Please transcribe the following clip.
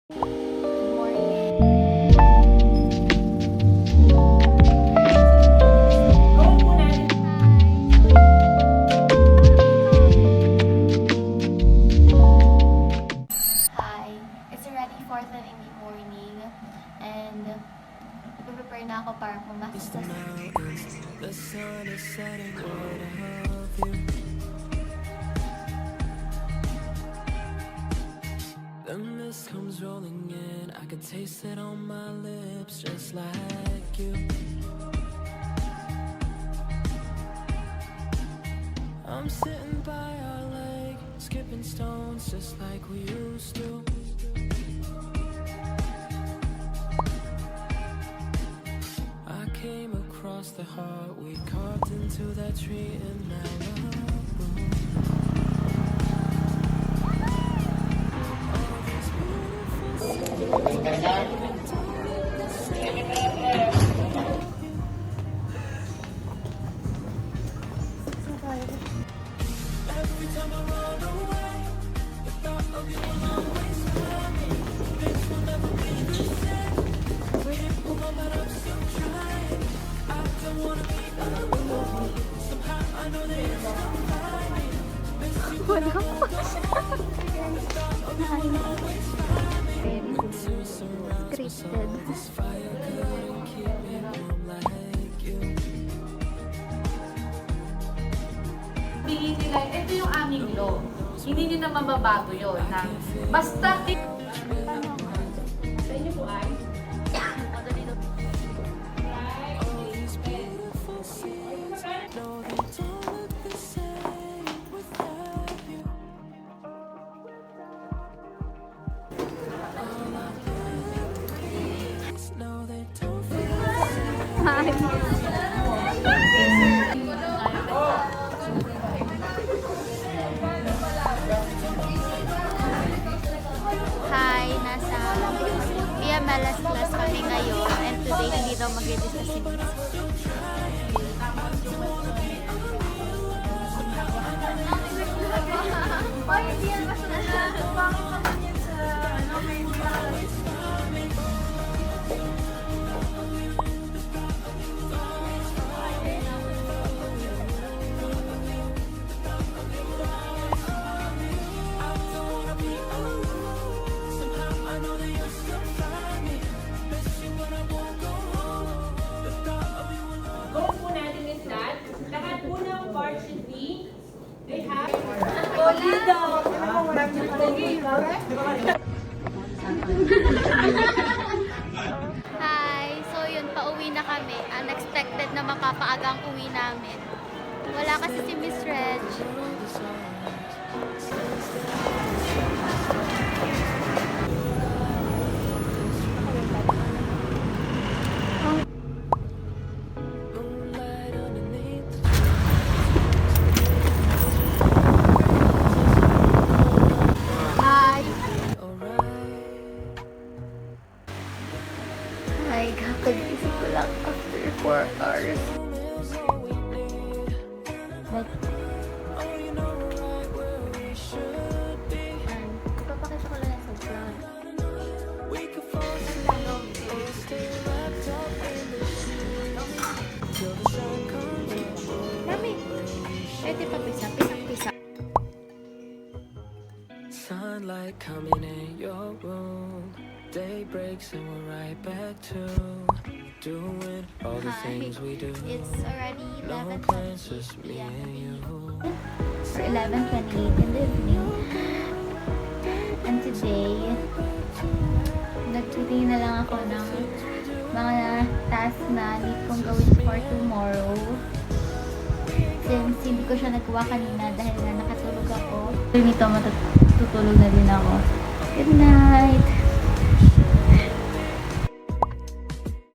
Prepare na ako para pumasok sa The sun is setting right above you. The mist comes rolling in, I could taste it on my lips just like you. I'm sitting by our lake, skipping stones just like we used to. Came across the heart we carved into that tree in Malibu. All these every time I run away, the thought of you will always find me. Things will never be the same. When you pull my butt up, still trying. I don't wanna be alone. Somehow I know that you're still find me. Miss you, but I won't go home. The thought of you will always find me. When two surrounds my soul, this fire couldn't keep me warm like you. Tingin nila, ito yung aming law. Hindi nyo na mababago yun. Na basta... Sa inyo po ay... All these beautiful scenes, no, they don't look the same without you. All our memories, no, they don't feel the same. Hi, nasa Via Malas class kami ngayon and today hindi daw mag-discuss si Miss. Goal po natin is that lahat po ng part should be they have... Hi! So yun, pauwi na kami. Unexpected na mapapaagang uwi namin. Wala kasi si Miss Reg. Moonlight underneath the Hi! alright. Hi, kakagising ko lang after 4 hours. Is all we need. Like, Oh, you know right where we should be. ipapakita ko lang sa vlog. We could fall asleep or stay wrapped up in the sheets till the sun comes up. Mami! Pwede pa pisa. Sunlight coming in your room. Day breaks and we're right back to doing all the Hi. things we do. It's already No 11:28 plans, just me p.m. and you. For 11:28 in the evening. And today, nagtitingin na lang ako ng mga task na need kong gawin for tomorrow. Since hindi ko siya nagawa kanina dahil nga nakatulog ako. Nito matutulog na din ako. Good night!